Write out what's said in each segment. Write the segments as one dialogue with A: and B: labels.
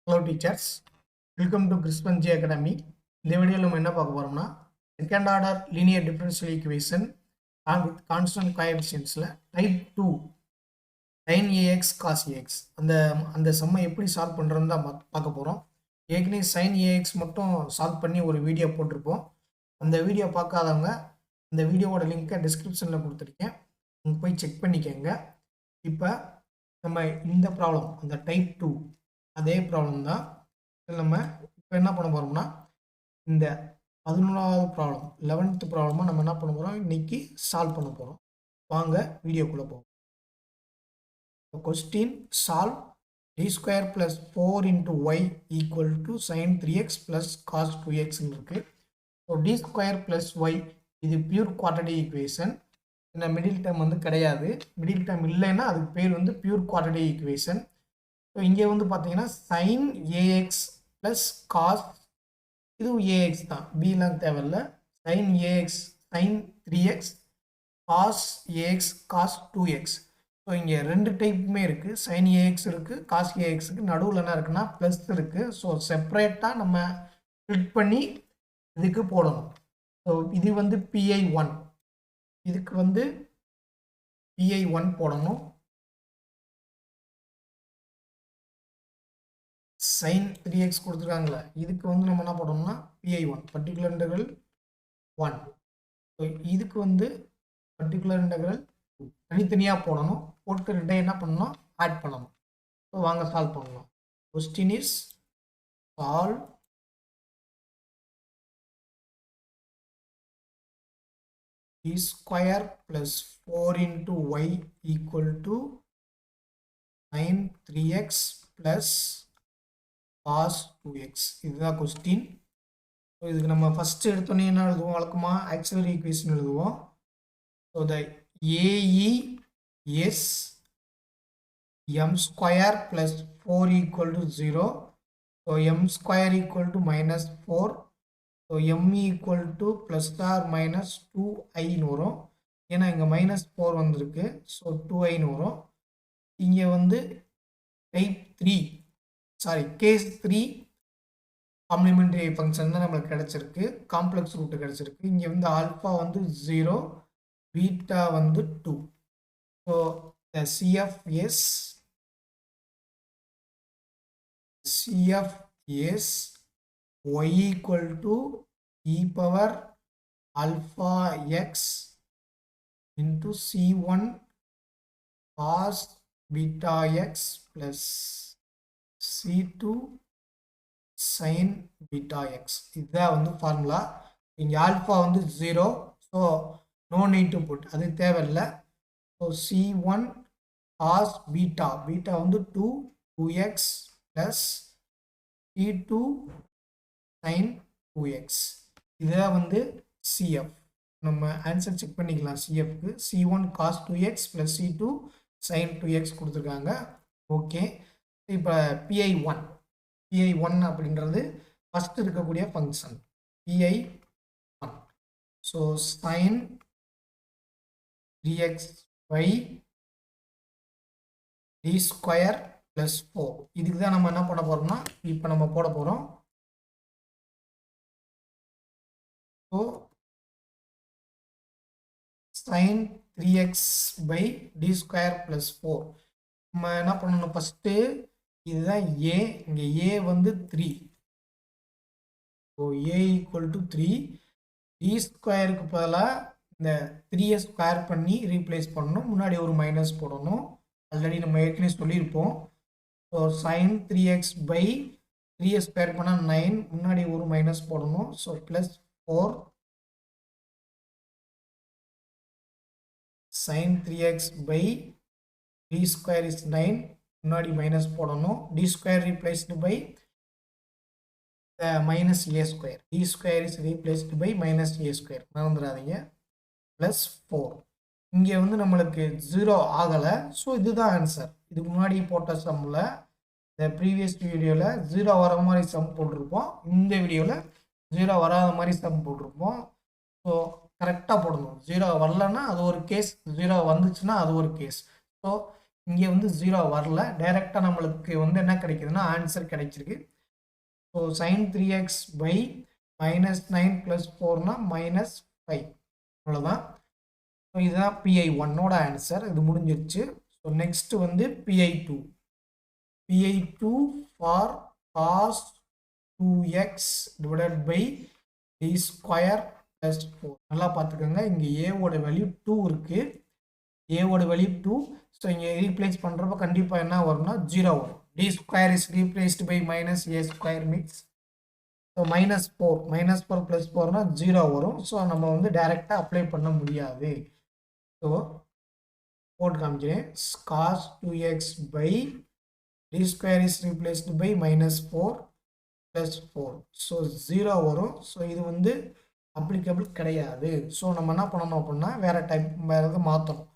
A: Hello teachers, welcome to Crispin J Academy. இந்த வீடியோவில் நம்ம என்ன பார்க்க போறோம்னா second order linear differential equation with constant கோஎஃபிஷியன்ட்ஸில் type 2 sin ax cos ax அந்த சம்மை எப்படி சால்வ் பண்ணுறதுன்னு தான் பார்க்க போகிறோம். ஏற்கனவே sin ax மட்டும் சால்வ் பண்ணி ஒரு வீடியோ போட்டிருப்போம். அந்த வீடியோ பார்க்காதவங்க அந்த வீடியோவோட லிங்க்கை டிஸ்கிரிப்ஷனில் கொடுத்துருக்கேன், நீங்கள் போய் செக் பண்ணிக்கோங்க. இப்போ நம்ம இந்த ப்ராப்ளம் அந்த டைப் 2 அதே ப்ராப்ளம் தான். இதில் நம்ம இப்போ என்ன பண்ண போகிறோம்னா இந்த 11வது ப்ராப்ளம் 11th ப்ராப்ளமாக நம்ம என்ன பண்ண போகிறோம், இன்னைக்கு சால்வ் பண்ண போகிறோம். வாங்க வீடியோக்குள்ளே போவோம். Question solve d square plus 4 into y equal to sin 3x plus cos 2x இருக்குது. So d square plus y இது பியூர் குவாட்ரடிக் ஈக்குவேஷன். இந்த மிடில் டேர்ம் வந்து கிடையாது. மிடில் டேர்ம் இல்லைன்னா அதுக்கு பேர் வந்து பியூர் குவாட்ரடிக் ஈக்குவேஷன். ஸோ இங்கே வந்து பார்த்தீங்கன்னா sin ax ப்ளஸ் cos இதுவும் ax தான், bலாம் தேவையில்லை. sin ax sin 3x cos ax cos 2x. So இங்கே ரெண்டு டைப்புமே இருக்குது, sin ax இருக்குது cos ax இருக்குது. நடுவில் என்ன இருக்குன்னா ப்ளஸ் இருக்குது. ஸோ செப்பரேட்டாக நம்ம ஸ்ப்ளிட் பண்ணி இதுக்கு போடணும். ஸோ இது வந்து pi1, இதுக்கு வந்து pi1 போடணும். sin 3x கொடுத்துருக்காங்களே, இதுக்கு வந்து நம்ம என்ன போடணும்னா pi1 பர்டிகுலர் இன்டெக்ரல் 1. ஸோ இதுக்கு வந்து பர்டிகுலர் இன்டெக்ரல் தனித்தனியாக போடணும். போட்டு ரெண்டையும் என்ன பண்ணணும், ஆட் பண்ணணும். ஸோ வாங்க சால்வ் பண்ணலாம். Question is solve d square plus 4 into y equal to sin 3x plus cos 2x. இதுதான் கொஸ்டின். ஸோ இதுக்கு நம்ம ஃபஸ்ட்டு எடுத்தோன்னே என்ன எழுதுவோம், வழக்கமாக ஆக்சிலரி ஈக்குவேஷன் எழுதுவோம். So the AE is m square plus 4 equal to 0. So m square equal to minus 4. So m equal to plus or minus 2iன்னு வரும். ஏன்னா இங்கே மைனஸ் 4 வந்திருக்கு. ஸோ 2iன்னு வரும். இங்கே வந்து டைப் 3 கேஸ் 3 காம்ப்ளிமெண்டரி ஃபங்க்ஷன் தான் நம்மளுக்கு கிடச்சிருக்கு, காம்ப்ளெக்ஸ் ரூட்டு கிடச்சிருக்கு. இங்கே வந்து ஆல்ஃபா வந்து 0, பீட்டா வந்து 2. So the CF is y equal to e power alpha x into C1 cos beta x plus C2 sin beta x. இதுதான் வந்து ஃபார்முலா. இங்கே ஆல்ஃபா வந்து 0, so no need to put, அது தேவையில்லை. ஸோ C1 cos பீட்டா வந்து 2x plus C2 sin 2x. இதுதான் வந்து CF. நம்ம ஆன்சர் செக் பண்ணிக்கலாம். CFக்கு C1 cos 2x plus C2 sin 2x கொடுத்துருக்காங்க. ஓகே, இப்போ pi1 அப்படின்றது ஃபஸ்ட் இருக்கக்கூடிய function pi1. So sin 3x by d square plus 4. இதுக்கு தான் நம்ம என்ன பண்ண போகிறோம்னா இப்போ நம்ம போட போகிறோம். So sin 3x by d square plus 4 நம்ம என்ன பண்ணணும், ஃபஸ்ட்டு இதுதான் a, இங்கே a வந்து 3. So a equal to 3. d ஸ்கொயருக்கு பதிலாக இந்த 3 ஸ்கொயர் பண்ணி ரீப்ளேஸ் பண்ணணும். முன்னாடி ஒரு மைனஸ் போடணும், ஆல்ரெடி நம்ம ஏற்கனவே சொல்லியிருப்போம். So sin 3x by 3 square பண்ணால் 9, முன்னாடி ஒரு மைனஸ் போடணும். So plus 4 sin 3x by d square is 9, முன்னாடி மைனஸ் போடணும். d square replaced by minus a square, d square is replaced by minus a square, மறந்துடாதீங்க. ப்ளஸ் 4. இங்கே வந்து நம்மளுக்கு 0 ஆகலை. ஸோ இதுதான் ஆன்சர். இதுக்கு முன்னாடி போட்ட சம்மில் இந்த ப்ரீவியஸ் வீடியோவில் 0 வர மாதிரி சம் போட்டிருப்போம், இந்த வீடியோவில் 0 வராத மாதிரி சம் போட்டிருப்போம். ஸோ கரெக்டாக போடணும். 0 வரலன்னா அது ஒரு கேஸ், 0 வந்துச்சுன்னா அது ஒரு கேஸ். ஸோ இங்கே வந்து 0 வரல, டைரெக்டாக நம்மளுக்கு வந்து என்ன கிடைக்குதுன்னா ஆன்சர் கிடைச்சிருக்கு. ஸோ sin 3x by -9 + 4னா -5 அவ்வளோதான். ஸோ இதுதான் PI1ஓட ஆன்சர். இது முடிஞ்சிருச்சு. ஸோ நெக்ஸ்ட் வந்து PI2 for cos 2x divided by d square plus 4. நல்லா பார்த்துக்கோங்க, இங்கே ஏவோட வேல்யூ 2 இருக்கு. ஏவோட வேல்யூ 2. ஸோ இங்கே ரீப்ளேஸ் பண்ணுறப்ப கண்டிப்பாக என்ன வரும்னா 0 வரும். d square is replaced by -a square means so -4 + 4னா 0 வரும். ஸோ நம்ம வந்து டைரெக்டாக அப்ளை பண்ண முடியாது. ஸோ போட்டு காமிக்கிறேன். cos 2x by d square is replaced by -4 + 4. So 0 வரும். ஸோ இது வந்து அப்ளிகபிள் கிடையாது. ஸோ நம்ம என்ன பண்ணணும் அப்படின்னா வேறு எது மாற்றணும்.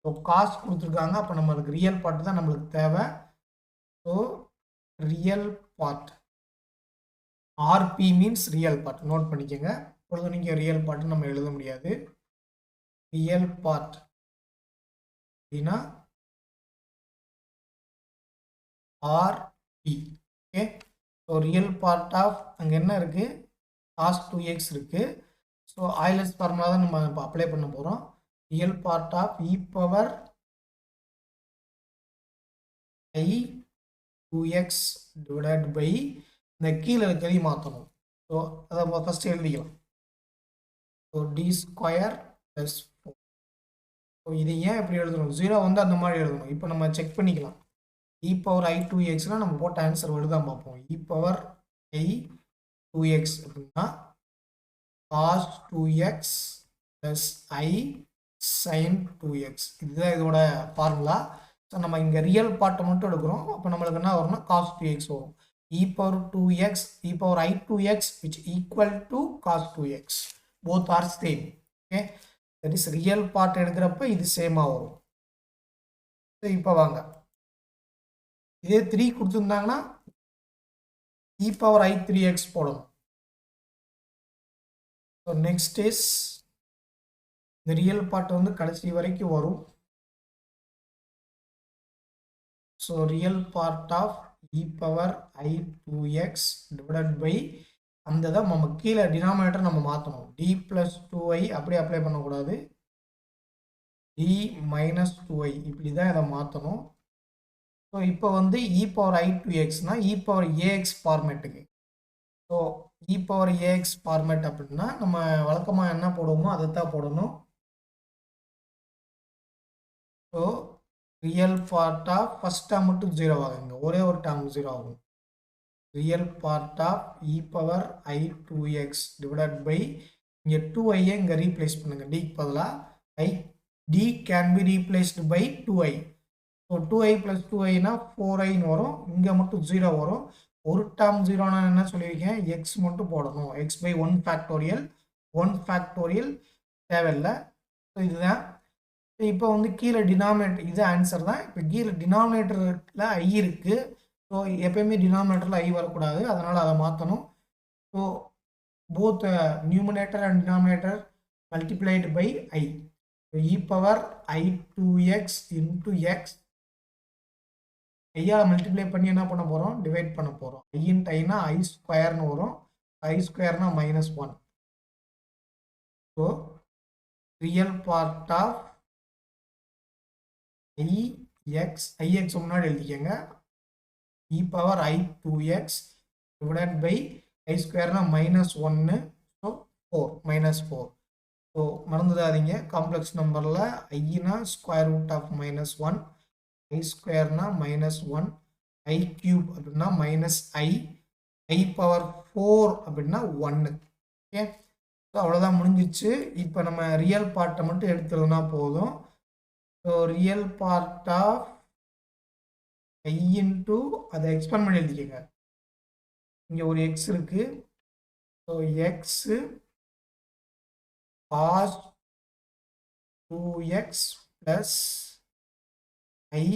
A: ஸோ காசு கொடுத்துருக்காங்க, அப்போ நம்ம அதுக்கு ரியல் பார்ட் தான் நம்மளுக்கு தேவை. So real part RP means real part note பண்ணிக்கோங்க. இப்பொழுது நீங்கள் ரியல் பார்ட் நம்ம எழுத முடியாது. ரியல் பார்ட் அப்படின்னா RP. Okay, so real part of அங்கே என்ன இருக்குது, cos 2x இருக்குது. ஸோ ஆயிலர்ஸ் ஃபார்முலா தான் நம்ம இப்போ அப்ளை பண்ண போகிறோம். Real part of e power i 2x divided by இந்த கீழே இருக்கிறதை மாற்றணும். ஸோ அதை ஃபஸ்ட்டு எழுதிக்கலாம். So d square plus 4. So இது ஏன் இப்படி எழுதணும், 0 வந்து அந்த மாதிரி எழுதணும். இப்போ நம்ம செக் பண்ணிக்கலாம். e power i 2xனால் நம்ம போட்ட ஆன்சர் வருதான் பார்ப்போம். e power i 2x அப்படின்னா cos 2x plus i sin 2x. இதுதான் இதோட ஃபார்முலா. ஸோ நம்ம இங்கே ரியல் பார்ட்டை மட்டும் எடுக்கிறோம். அப்போ நம்மளுக்கு என்ன வரும்னா cos 2x வரும். e power 2x e power i 2x which equal to cos 2x. both are same. okay, that is real part எடுக்கிறப்ப இது சேமாக வரும். ஸோ இப்போ வாங்க, இதே 3 கொடுத்துருந்தாங்கன்னா e power i 3x போடணும். ஸோ நெக்ஸ்ட் இஸ் இந்த ரியல் பார்ட் வந்து கடைசி வரைக்கும் வரும். So real part of e power i 2x divided by அந்த தான் நம்ம கீழே டினாமினேட்டர் நம்ம மாற்றணும். d plus 2i அப்படியே அப்ளை பண்ணக்கூடாது. d minus 2i இப்படி தான் இதை மாற்றணும். ஸோ இப்போ வந்து e power i 2xனா e power ax ஃபார்மேட்டுக்கு. So e power ax format அப்படின்னா நம்ம வழக்கமாக என்ன போடுவோமோ அதை தான் போடணும். So real part of first term மட்டும் 0 ஆகுங்க, ஒரே ஒரு டேர்ம் 0 ஆகும். Real part of e power i 2x divided by இங்கே 2i இங்கே ரீப்ளேஸ் பண்ணுங்க, டிக்கு பதிலாக d can be replaced by 2i. So 2i + 2iனா 4iன்னு வரும். இங்கே மட்டும் 0 வரும். ஒரு டேர்ம் 0னா என்ன சொல்லியிருக்கேன், x மட்டும் போடணும். x by 1 ஃபேக்டோரியல் தேவையில்லை. ஸோ இதுதான். இப்போ வந்து கீழே டினாமினேட்டர் இது ஆன்சர் தான். இப்போ கீழே டினாமினேட்டரில் ஐ இருக்குது. ஸோ எப்பயுமே டினாமினேட்டரில் ஐ வரக்கூடாது, அதனால் அதை மாற்றணும். So both numerator and denominator multiplied by i. e power i 2x into x ஐயால் மல்டிப்ளை பண்ணி என்ன பண்ண போகிறோம், டிவைட் பண்ண போகிறோம். ஐன்ட்டு ஐனா ஐ ஸ்கொயர்னு வரும். ஐ ஸ்கொயர்னா -1. So real part of ix முன்னாடி எழுதிக்கங்க. e power i 2x divided by i ஸ்கொயர்னா -1. ஸோ 4. ஸோ மறந்துடாதீங்க, காம்ப்ளெக்ஸ் நம்பரில் ஐனா ஸ்கொயர் ரூட் ஆஃப் -1, ஐ ஸ்கொயர்னா -1, ஐ கியூப் அப்படின்னா -i, ஐ பவர் 4 அப்படின்னா 1. ஓகே, ஸோ அவ்வளோதான் முடிஞ்சிச்சு. இப்போ நம்ம ரியல் பார்ட்டை மட்டும் எடுத்துருந்தா போதும். So real part of i into அதை எக்ஸ்பேண்ட் பண்ணி எழுதிக்கங்க. இங்கே ஒரு எக்ஸ் இருக்குது. So x cos 2x plus I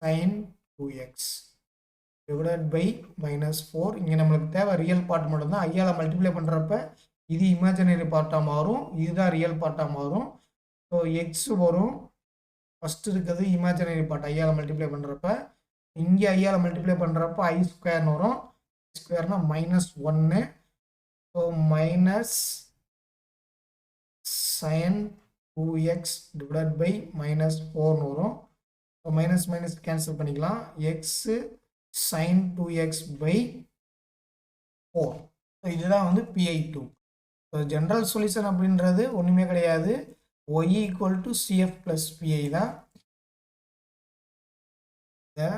A: sin 2x divided by -4. இங்கே நம்மளுக்கு தேவை ரியல் பார்ட் மட்டும்தான். ஐயால் மல்டிப்ளை பண்ணுறப்ப இது இமேஜினரி பார்ட்டாக மாறும், இதுதான் ரியல் பார்ட்டாக மாறும். ஸோ எக்ஸ் வரும் ஃபஸ்ட்டு இருக்கிறது இமேஜினரி பார்ட் ஐயால் மல்டிப்ளை பண்ணுறப்ப, இங்கே ஐயால் மல்டிப்ளை பண்ணுறப்ப ஐ ஸ்கொயர்னு வரும். ஸ்கொயர்னா -1. So minus sin 2x divide by -4ன்னு வரும். ஸோ மைனஸ் மைனஸ் கேன்சல் பண்ணிக்கலாம். X sin 2x by 4. So இதுதான் வந்து PI2. ஸோ ஜென்ரல் சொல்யூஷன் அப்படின்றது ஒன்றுமே கிடையாது, y equal to CF plus PI தான். the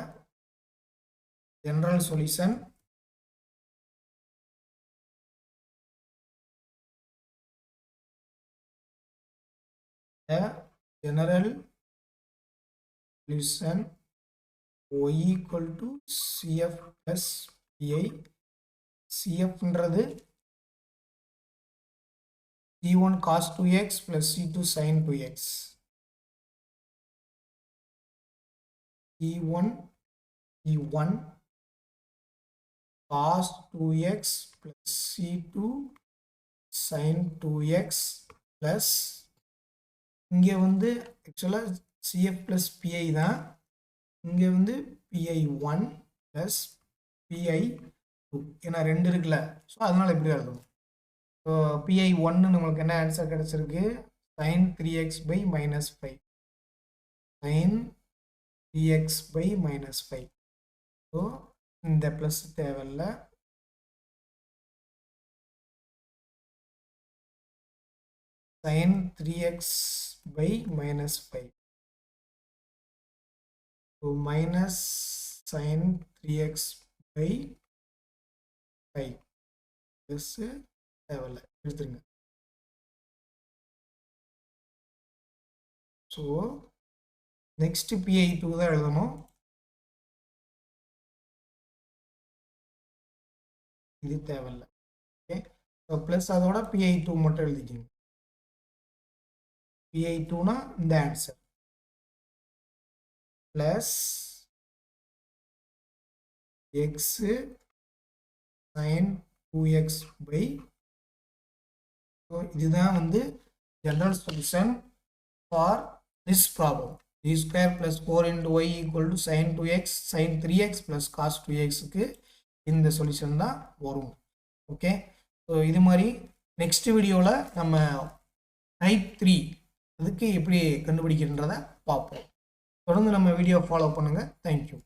A: general solution y equal to CF plus PI. CF ன்றது C1 cos 2x plus C2 sin 2x. C1 cos 2x plus C2 sin 2x plus இங்கே வந்து ஆக்சுவலாக CF plus PI தான், இங்கே வந்து PI1 plus PI2 ஏன்னா 2 இருக்குல்ல, so அதனால் எப்படி எழுதணும். ஸோ PI1 நம்மளுக்கு என்ன ஆன்சர் கிடச்சிருக்கு, sin 3x by -5, sin 3x by -5. So இந்த ப்ளஸ் தேவையில்லை. sin 3x by -5. So minus sin 3x by 5. This தேவையில்லை, எடுத்துருங்க. ஸோ நெக்ஸ்ட் PI2 தான் எழுதணும். இது தேவையில்லை. ஓகே, ஸோ ப்ளஸ் அதோட PI2 மட்டும் எழுதிக்கிங்க. PI2னா இந்த answer plus x sin 2x by, so இதுதான் வந்து general solution for this problem. d square plus 4 into y equal to sin 2x sin 3x plus cos 2xக்கு இந்த சொல்யூஷன் தான் வரும். ஓகே, ஸோ இது மாதிரி நெக்ஸ்ட் வீடியோவில் நம்ம டைப் 3 அதுக்கு எப்படி கண்டுபிடிக்கின்றதை பார்ப்போம். தொடர்ந்து நம்ம வீடியோ ஃபாலோ பண்ணுங்கள். தேங்க்யூ.